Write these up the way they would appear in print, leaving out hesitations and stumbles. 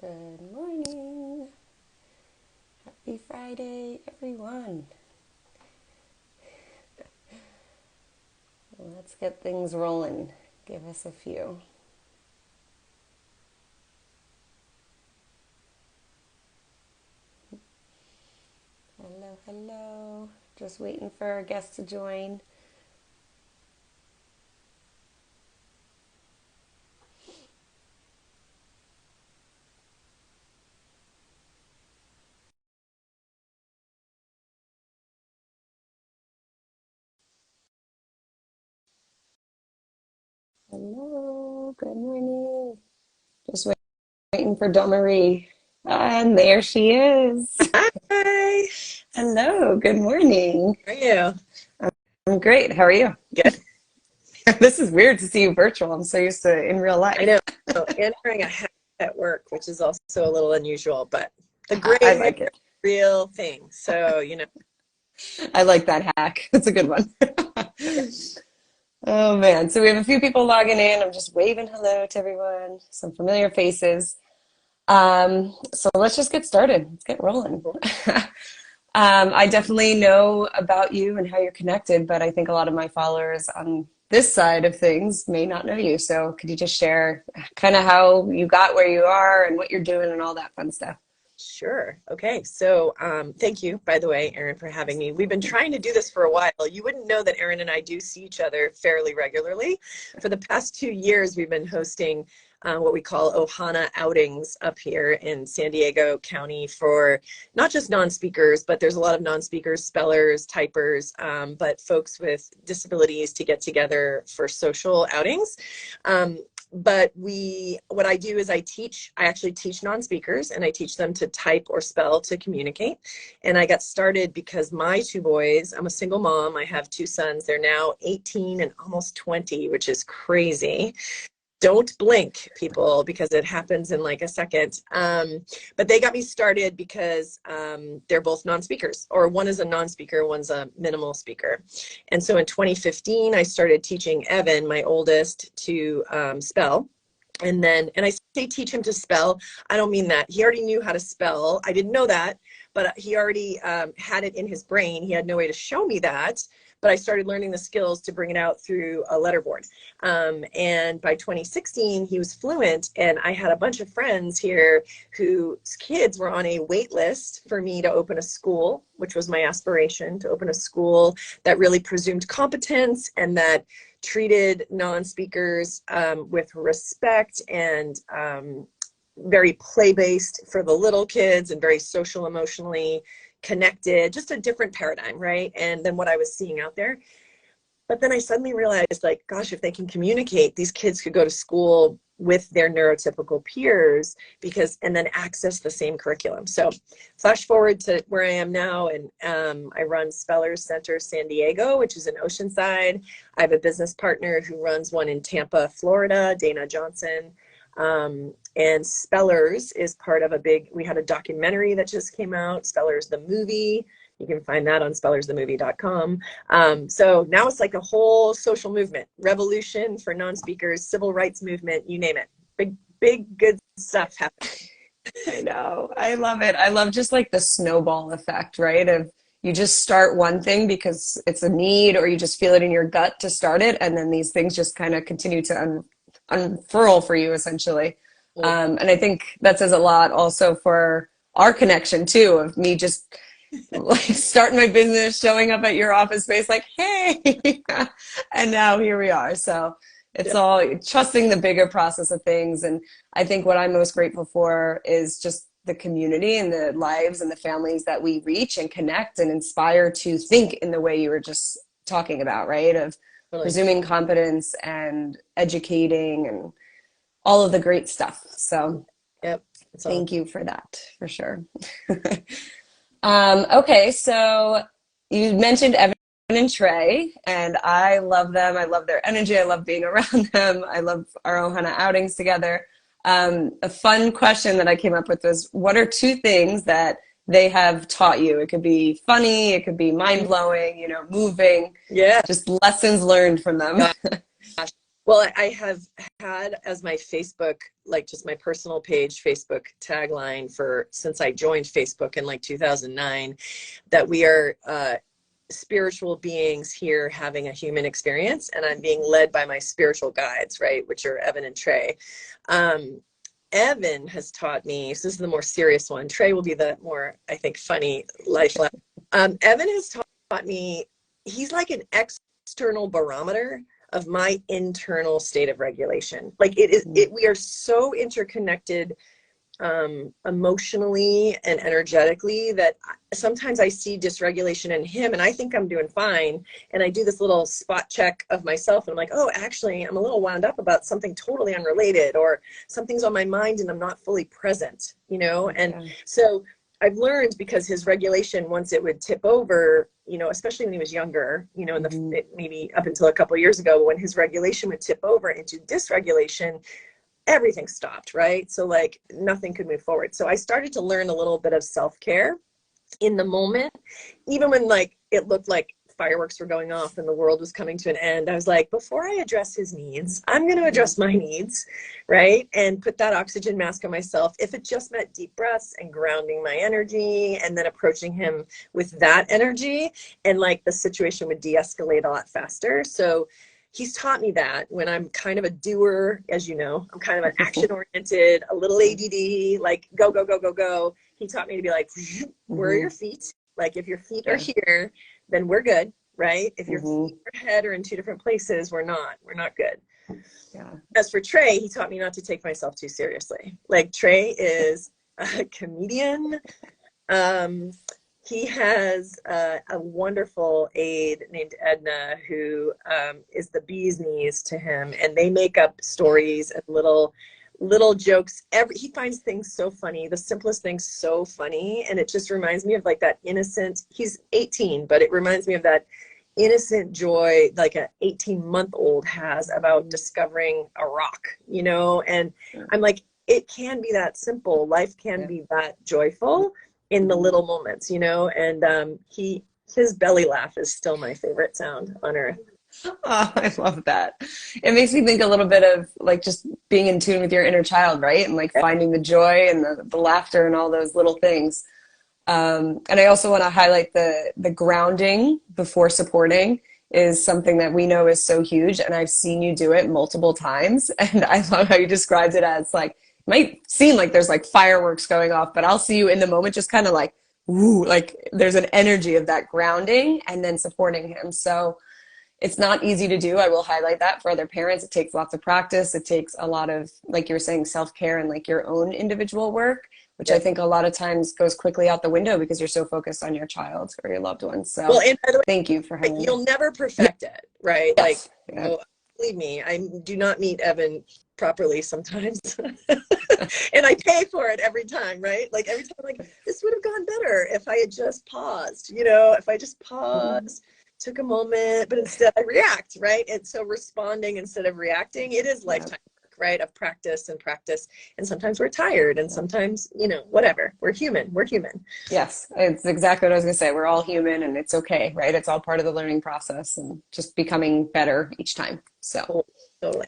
Good morning. Happy Friday, everyone. Let's get things rolling. Give us a few. Hello, hello. Just waiting for our guests to join. Hello, good morning. Just waiting for Dawnmarie. And there she is. Hi, Hello, good morning. how are you? I'm great. How are you? Good. This is weird to see you virtual. I'm so used to in real I life. know. And wearing a hat at work, which is also a little unusual, but the I gray hair like is it. a real thing. So. I like that hack. It's a good one. Yeah. Oh man. So we have a few people logging in. I'm just waving hello to everyone, some familiar faces. So let's just get started. Let's get rolling. Cool. I definitely know about you and how you're connected, but I think a lot of my followers on this side of things may not know you. So could you just share kind of how you got where you are and what you're doing and all that fun stuff? Sure. Okay. So, thank you, by the way, Erin, for having me. We've been trying to do this for a while. You wouldn't know that Erin and I do see each other fairly regularly. For the past 2 years, we've been hosting what we call Ohana outings up here in San Diego County for not just non-speakers, but there's a lot of non-speakers, spellers, typers, but folks with disabilities to get together for social outings. But what I do is I actually teach non-speakers, and I teach them to type or spell to communicate. And I got started because my two boys, I'm a single mom, I have two sons, they're now 18 and almost 20, which is crazy. Don't blink, people, because it happens in like a second. But they got me started because they're both non-speakers, or one is a non-speaker, one's a minimal speaker. And so in 2015, I started teaching Evan, my oldest, to spell. And I say teach him to spell. I don't mean that. He already knew how to spell. I didn't know that, but he already had it in his brain. He had no way to show me that, but I started learning the skills to bring it out through a letterboard. And by 2016, he was fluent, and I had a bunch of friends here whose kids were on a wait list for me to open a school, which was my aspiration, to open a school that really presumed competence and that treated non-speakers with respect and very play-based for the little kids and very social, emotionally connected, just a different paradigm, right? And then what I was seeing out there. But then I suddenly realized, like, gosh, if they can communicate, these kids could go to school with their neurotypical peers and then access the same curriculum. So flash forward to where I am now, and I run Spellers Center San Diego, which is in Oceanside. I have a business partner who runs one in Tampa, Florida, Dana Johnson. And Spellers is part of we had a documentary that just came out, Spellers the movie. You can find that on spellersthemovie.com. So now it's like a whole social movement, revolution for non-speakers, civil rights movement, you name it. Big, big, good stuff happening. I know. I love it. I love just like the snowball effect, right? Of you just start one thing because it's a need or you just feel it in your gut to start it. And then these things just kind of continue to unfurl for you essentially. And I think that says a lot also for our connection too, of me just like starting my business, showing up at your office space like, hey, and now here we are. So it's Yeah. all trusting the bigger process of things. And I think what I'm most grateful for is just the community and the lives and the families that we reach and connect and inspire to think in the way you were just talking about, right? Of Totally. presuming competence and educating and all of the great stuff. So Yep. It's all. thank you for that, for sure. Okay, so you mentioned Evan and Trey, and I love them. I love their energy. I love being around them. I love our Ohana outings together. A fun question that I came up with was, what are two things that they have taught you? It could be funny, it could be mind-blowing, moving, Yeah. just lessons learned from them. Gosh. Well, I have had as my Facebook, like just my personal page, Facebook tagline for since I joined Facebook in like 2009, that we are spiritual beings here having a human experience, and I'm being led by my spiritual guides, right, which are Evan and Trey. Evan has taught me, so this is the more serious one. Trey will be the more, I think, funny life lesson. Evan has taught me, he's like an external barometer of my internal state of regulation. Like we are so interconnected emotionally and energetically that sometimes I see dysregulation in him and I think I'm doing fine. And I do this little spot check of myself and I'm like, oh, actually, I'm a little wound up about something totally unrelated, or something's on my mind and I'm not fully present, you know? And so I've learned, because his regulation, once it would tip over, you know, especially when he was younger, you know, in the maybe up until a couple of years ago, when his regulation would tip over into dysregulation, everything stopped, right? So like nothing could move forward. So I started to learn a little bit of self-care in the moment, even when like it looked like fireworks were going off and the world was coming to an end. I was like, before I address his needs, I'm going to address my needs, right? And put that oxygen mask on myself. If it just meant deep breaths and grounding my energy and then approaching him with that energy, and like the situation would de-escalate a lot faster. So he's taught me that when I'm kind of a doer, as you know, I'm kind of an action oriented, a little ADD, like go, go, go, go, go. He taught me to be like, where are your feet? Like if your feet are here, then we're good, right? If your feet or head are in two different places, we're not good. Yeah. As for Trey, he taught me not to take myself too seriously. Like Trey is a comedian. He has a wonderful aide named Edna who is the bee's knees to him, and they make up stories and little jokes. He finds things so funny, the simplest things so funny, and it just reminds me of like that innocent, he's 18, but it reminds me of that innocent joy like an 18-month-old has about discovering a rock, you know? And I'm like, it can be that simple. Life can be that joyful in the little moments, you know? And his belly laugh is still my favorite sound on earth. Oh, I love that. It makes me think a little bit of like just being in tune with your inner child, right? And like finding the joy and the laughter and all those little things. And I also want to highlight the grounding before supporting is something that we know is so huge. And I've seen you do it multiple times. And I love how you described it as like, it might seem like there's like fireworks going off, but I'll see you in the moment just kind of like, woo, like there's an energy of that grounding and then supporting him. So it's not easy to do. I will highlight that for other parents. It takes lots of practice. It takes a lot of, like you were saying, self-care and like your own individual work, which I think a lot of times goes quickly out the window because you're so focused on your child or your loved ones. So well, and by the way, thank you for having you'll never perfect it, right? Yes. Like, oh, believe me, I do not meet Evan properly sometimes. And I pay for it every time, right? Like every time, like this would have gone better if I had just paused, you know, if I just paused, took a moment, but instead I react, right? And so responding instead of reacting, it is lifetime work, right? Of practice and practice. And sometimes we're tired and sometimes, you know, whatever. We're human. Yes, it's exactly what I was going to say. We're all human and it's okay, right? It's all part of the learning process and just becoming better each time. So totally.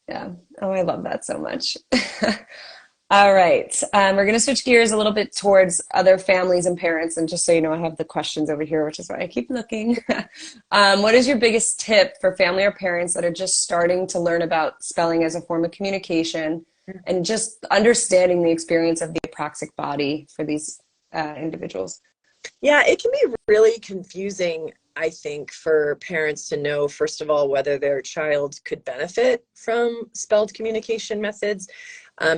Yeah. Oh, I love that so much. All right. We're going to switch gears a little bit towards other families and parents. And just so you know, I have the questions over here, which is why I keep looking. What is your biggest tip for family or parents that are just starting to learn about spelling as a form of communication and just understanding the experience of the apraxic body for these individuals? Yeah, it can be really confusing, I think, for parents to know, first of all, whether their child could benefit from spelled communication methods.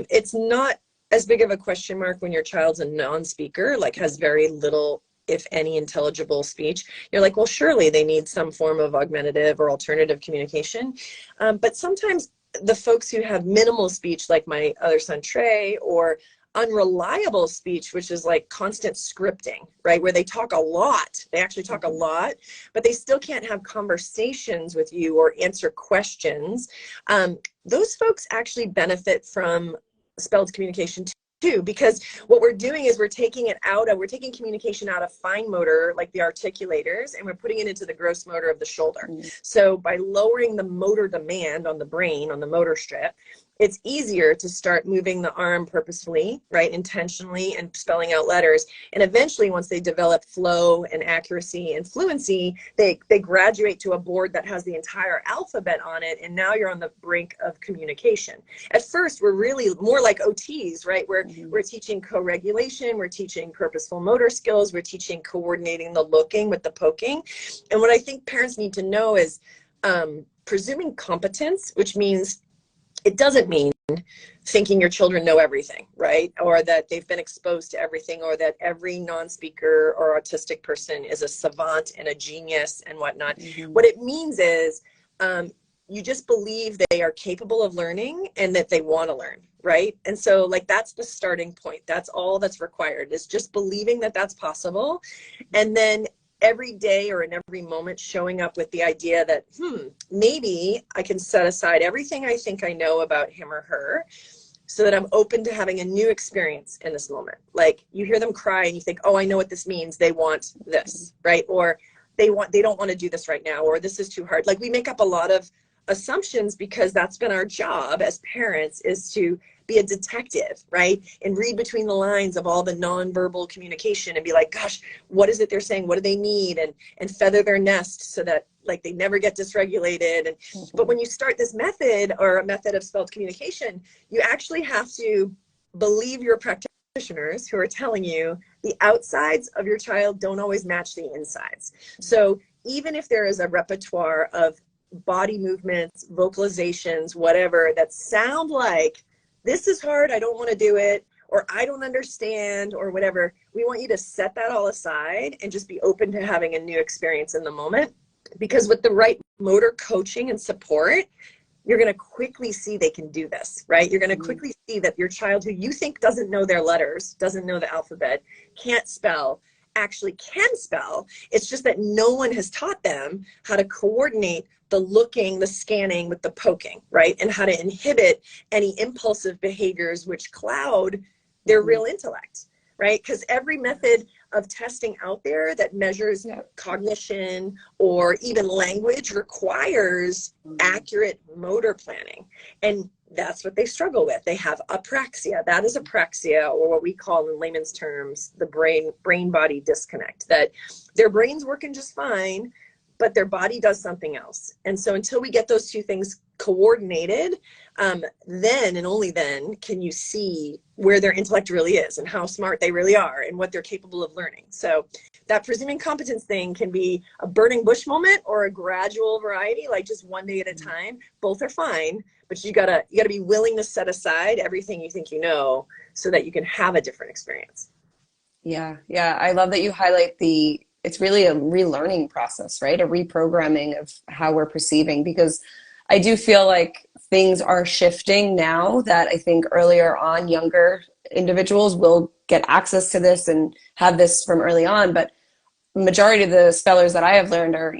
It's not as big of a question mark when your child's a non-speaker, like has very little, if any, intelligible speech. You're like, well, surely they need some form of augmentative or alternative communication. But sometimes the folks who have minimal speech, like my other son, Trey, or unreliable speech, which is like constant scripting, right? Where they talk a lot, they actually talk a lot, but they still can't have conversations with you or answer questions. Those folks actually benefit from spelled communication too, because what we're doing is we're taking communication out of fine motor, like the articulators, and we're putting it into the gross motor of the shoulder. So by lowering the motor demand on the brain, on the motor strip, it's easier to start moving the arm purposefully, right, intentionally, and spelling out letters. And eventually, once they develop flow and accuracy and fluency, they graduate to a board that has the entire alphabet on it, and now you're on the brink of communication. At first, we're really more like OTs, right? We're teaching co-regulation, we're teaching purposeful motor skills, we're teaching coordinating the looking with the poking. And what I think parents need to know is presuming competence, which means it doesn't mean thinking your children know everything, right? Or that they've been exposed to everything, or that every non-speaker or autistic person is a savant and a genius and whatnot. What it means is you just believe they are capable of learning and that they want to learn, right? And so like that's the starting point. That's all that's required, is just believing that that's possible. And then every day or in every moment showing up with the idea that, maybe I can set aside everything I think I know about him or her so that I'm open to having a new experience in this moment. Like you hear them cry and you think, oh, I know what this means. They want this, right? Or they don't want to do this right now, or this is too hard. Like we make up a lot of assumptions because that's been our job as parents, is to be a detective, right? And read between the lines of all the nonverbal communication and be like, gosh, what is it they're saying? What do they need? And feather their nest so that like they never get dysregulated. And but when you start this method, or a method of spelled communication, you actually have to believe your practitioners who are telling you the outsides of your child don't always match the insides. So even if there is a repertoire of body movements, vocalizations, whatever, that sound like this is hard, I don't want to do it, or I don't understand, or whatever, we want you to set that all aside and just be open to having a new experience in the moment. Because with the right motor coaching and support, you're going to quickly see they can do this, right? You're going to quickly see that your child, who you think doesn't know their letters, doesn't know the alphabet, can't spell, actually can spell. It's just that no one has taught them how to coordinate the looking, the scanning with the poking, right? And how to inhibit any impulsive behaviors which cloud their real intellect, right? Because every method of testing out there that measures cognition or even language requires accurate motor planning. And that's what they struggle with. They have apraxia. That is apraxia, or what we call in layman's terms, the brain-body disconnect, that their brain's working just fine, but their body does something else. And so until we get those two things coordinated, then and only then can you see where their intellect really is and how smart they really are and what they're capable of learning. So that presuming competence thing can be a burning bush moment or a gradual variety, like just one day at a time. Both are fine, but you gotta be willing to set aside everything you think you know so that you can have a different experience. Yeah. I love that you highlight it's really a relearning process, right? A reprogramming of how we're perceiving, because I do feel like things are shifting now that I think earlier on, younger individuals will get access to this and have this from early on. But majority of the spellers that I have learned are,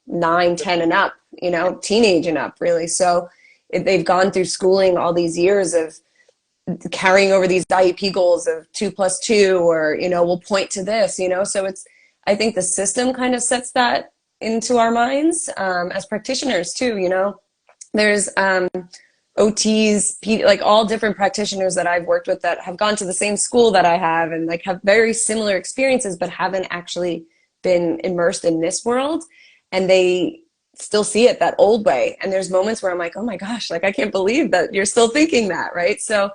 9, 10 and up, teenage and up, really. So they've gone through schooling all these years of carrying over these IEP goals of 2 + 2, or, we'll point to this, so I think the system kind of sets that into our minds as practitioners too. There's OTs, like all different practitioners that I've worked with that have gone to the same school that I have and like have very similar experiences, but haven't actually been immersed in this world, and they still see it that old way. And there's moments where I'm like, oh my gosh, like I can't believe that you're still thinking that, right? So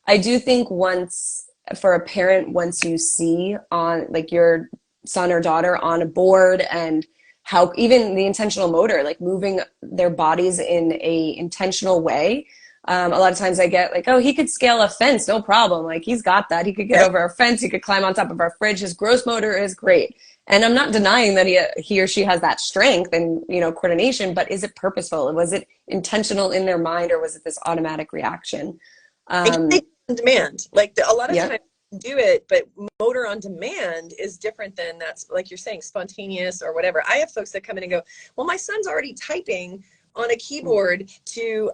I do think for a parent, once you see on like your son or daughter on a board, and how even the intentional motor, like moving their bodies in a intentional way. A lot of times I get like, oh, he could scale a fence, no problem. Like he's got that. He could get over a fence. He could climb on top of our fridge. His gross motor is great. And I'm not denying that he or she has that strength and, coordination, but is it purposeful? Was it intentional in their mind, or was it this automatic reaction? On demand. Like a lot of times do it, but motor on demand is different than that's, like you're saying, spontaneous or whatever. I have folks that come in and go, well, my son's already typing on a keyboard to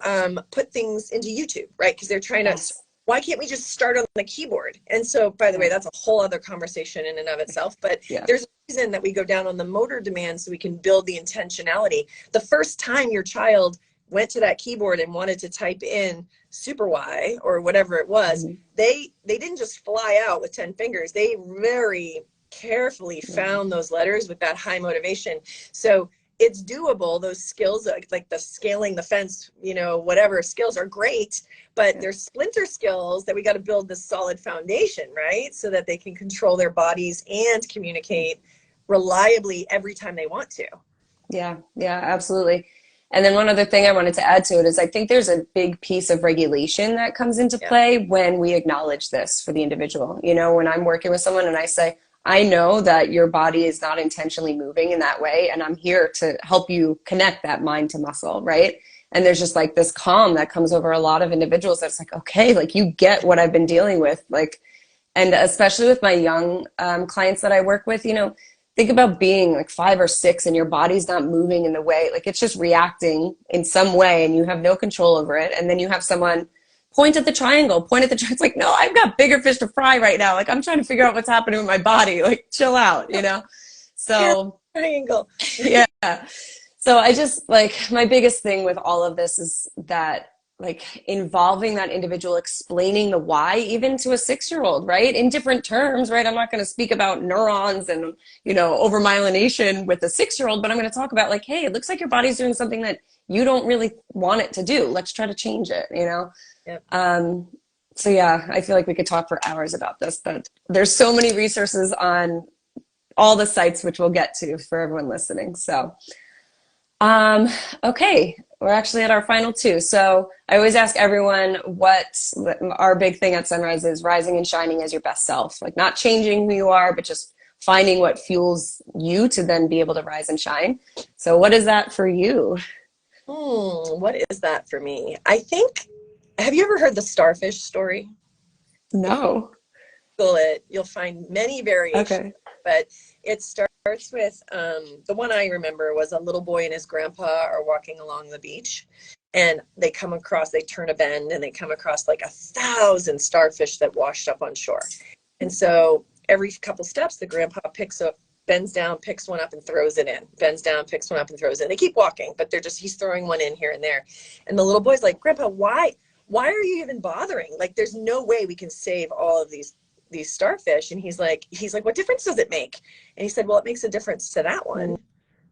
put things into YouTube, right? Because they're trying to why can't we just start on the keyboard? And so, by the way, that's a whole other conversation in and of itself, but Yeah. there's a reason that we go down on the motor demand so we can build the intentionality. The first time your child went to that keyboard and wanted to type in super Y or whatever it was, they didn't just fly out with 10 fingers. They very carefully found those letters with that high motivation. So it's doable. Those skills, like the scaling the fence, you know, whatever skills are great, but there's splinter skills that we got to build this solid foundation, right? So that they can control their bodies and communicate reliably every time they want to. Yeah, yeah, absolutely. And then one other thing I wanted to add to it is I think there's a big piece of regulation that comes into play when we acknowledge this for the individual. You know, when I'm working with someone and I say, I know that your body is not intentionally moving in that way, and I'm here to help you connect that mind to muscle, right? And there's just like this calm that comes over a lot of individuals that's like, okay, like you get what I've been dealing with. Like, and especially with my young clients that I work with, you know, think about being like 5 or 6 and your body's not moving in the way, like it's just reacting in some way and you have no control over it. And then you have someone point at the triangle, it's like, no, I've got bigger fish to fry right now. Like I'm trying to figure out what's happening with my body, like chill out, you know? So triangle. Yeah. So I just like, my biggest thing with all of this is that like involving that individual, explaining the why, even to a 6-year-old, right? In different terms, right? I'm not going to speak about neurons and, you know, overmyelination with a 6-year-old, but I'm going to talk about like, hey, it looks like your body's doing something that you don't really want it to do. Let's try to change it, you know? Yep. So yeah, I feel like we could talk for hours about this, but there's so many resources on all the sites, which we'll get to for everyone listening. So, okay, we're actually at our final 2. So I always ask everyone what our big thing at Sunrise is: rising and shining as your best self. Like not changing who you are, but just finding what fuels you to then be able to rise and shine. So what is that for you? What is that for me? I think, have you ever heard the starfish story? No. Google it, you'll find many variations. Okay. But it starts with the one I remember was a little boy and his grandpa are walking along the beach, and they turn a bend, and they come across like 1,000 starfish that washed up on shore. And so every couple steps, the grandpa bends down, picks one up and throws it in, bends down, picks one up and throws it in. They keep walking, but he's throwing one in here and there. And the little boy's like, Grandpa, why are you even bothering? Like, there's no way we can save all of these starfish. And he's like, what difference does it make? And he said, well, it makes a difference to that one,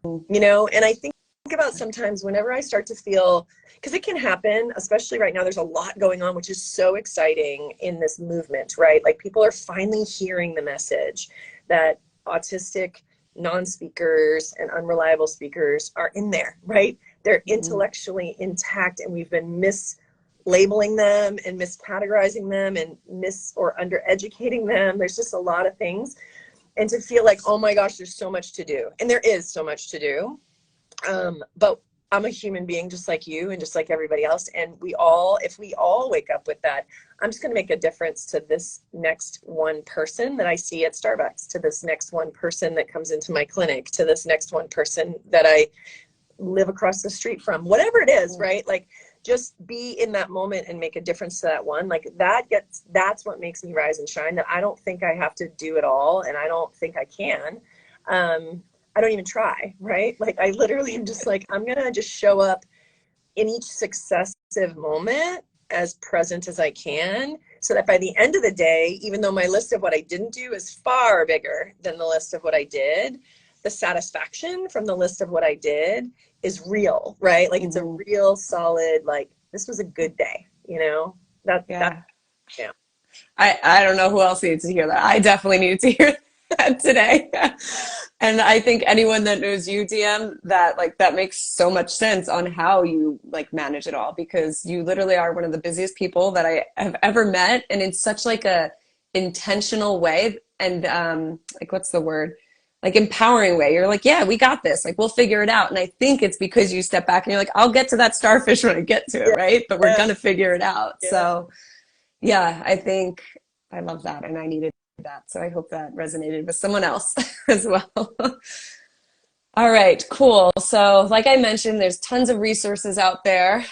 you know? And I think about sometimes whenever I start to feel, because it can happen, especially right now, there's a lot going on, which is so exciting in this movement, right? Like people are finally hearing the message that autistic non-speakers and unreliable speakers are in there, right? They're intellectually intact, and we've been mislabeling them and miscategorizing them and or undereducating them. There's just a lot of things. And to feel like, oh my gosh, there's so much to do. And there is so much to do. But I'm a human being just like you and just like everybody else. And if we all wake up with that, I'm just going to make a difference to this next one person that I see at Starbucks, to this next one person that comes into my clinic, to this next one person that I live across the street from, whatever it is, right? Like just be in that moment and make a difference to that one. Like that's what makes me rise and shine, that I don't think I have to do it all. And I don't think I can. I don't even try, right? Like I literally am just like, I'm going to just show up in each successive moment as present as I can, so that by the end of the day, even though my list of what I didn't do is far bigger than the list of what I did, the satisfaction from the list of what I did is real, right? Like it's a real solid, like this was a good day, you know? Yeah. I don't know who else needs to hear that. I definitely needed to hear that today. And I think anyone that knows you, DM, that makes so much sense on how you like manage it all, because you literally are one of the busiest people that I have ever met, and in such like a intentional way and like what's the word? Like empowering way. You're like, yeah, we got this. Like we'll figure it out. And I think it's because you step back and you're like, I'll get to that starfish when I get to it, right? But we're gonna figure it out. Yeah. So yeah, I think I love that, and I needed that. So I hope that resonated with someone else as well. All right, cool. So like I mentioned, there's tons of resources out there.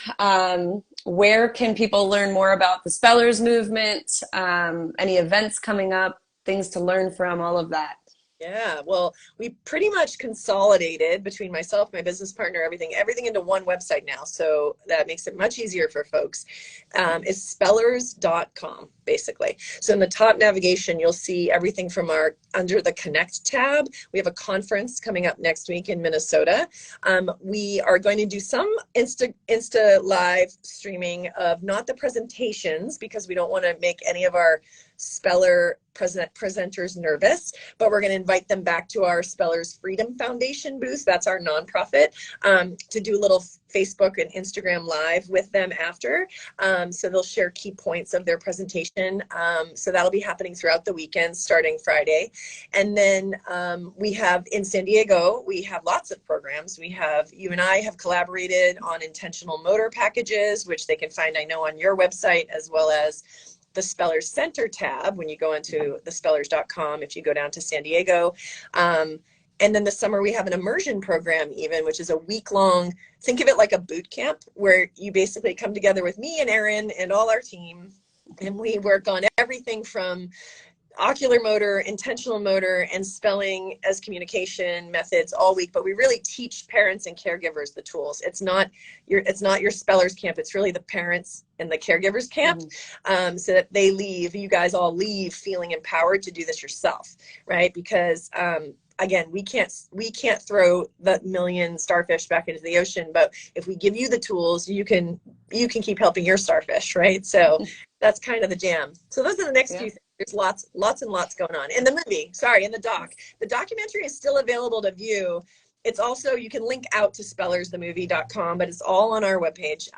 where can people learn more about the Spellers movement? Any events coming up, things to learn from, all of that? Yeah, well, we pretty much consolidated between myself, my business partner, everything into one website now. So that makes it much easier for folks. It's spellers.com, basically. So in the top navigation, you'll see everything from under the Connect tab. We have a conference coming up next week in Minnesota. We are going to do some Insta live streaming of not the presentations, because we don't want to make any of our speller presenters nervous, but we're going to invite them back to our Spellers Freedom Foundation booth. That's our nonprofit, to do a little Facebook and Instagram live with them after. So they'll share key points of their presentation. So that'll be happening throughout the weekend, starting Friday. And then we have in San Diego, we have lots of programs. You and I have collaborated on intentional motor packages, which they can find, I know, on your website, as well as the Spellers Center tab when you go into the spellers.com if you go down to San Diego. And then this summer we have an immersion program even, which is a week-long, think of it like a boot camp, where you basically come together with me and Erin and all our team, and we work on everything from ocular motor, intentional motor, and spelling as communication methods all week. But we really teach parents and caregivers the tools. It's not your spellers camp. It's really the parents and the caregivers camp, so that you guys all leave feeling empowered to do this yourself, right? Because again, we can't throw the million starfish back into the ocean, but if we give you the tools, you can keep helping your starfish, right? So that's kind of the jam. So those are the next few things. There's lots and lots going on. In the documentary is still available to view. It's also, you can link out to spellersthemovie.com, but it's all on our webpage.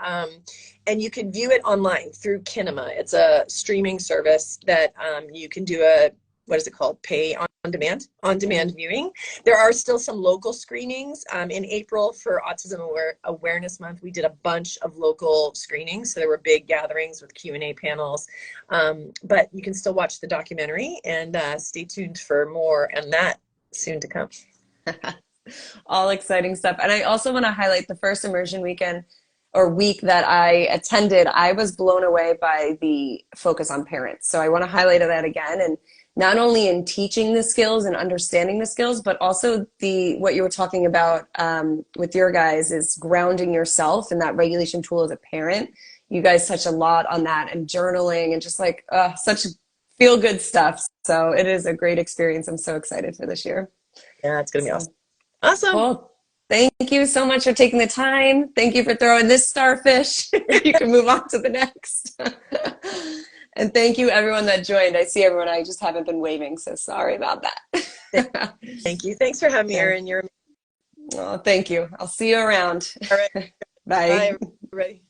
And you can view it online through Kinema. It's a streaming service that you can do what is it called? Pay on demand viewing. There are still some local screenings. In April for Autism Awareness Month, we did a bunch of local screenings. So there were big gatherings with Q&A panels. But you can still watch the documentary, and stay tuned for more on that soon to come. All exciting stuff. And I also want to highlight the first immersion weekend or week that I attended. I was blown away by the focus on parents. So I want to highlight that again. And not only in teaching the skills and understanding the skills, but also what you were talking about with your guys is grounding yourself in that regulation tool as a parent. You guys touch a lot on that, and journaling, and just like such feel good stuff. So it is a great experience. I'm so excited for this year. Yeah, it's going to be awesome. Awesome. Well, thank you so much for taking the time. Thank you for throwing this starfish. You can move on to the next. And thank you, everyone that joined. I see everyone. I just haven't been waving, so sorry about that. Thank you. Thanks for having me, Erin. Well, thank you. I'll see you around. All right. Bye. Bye, everybody.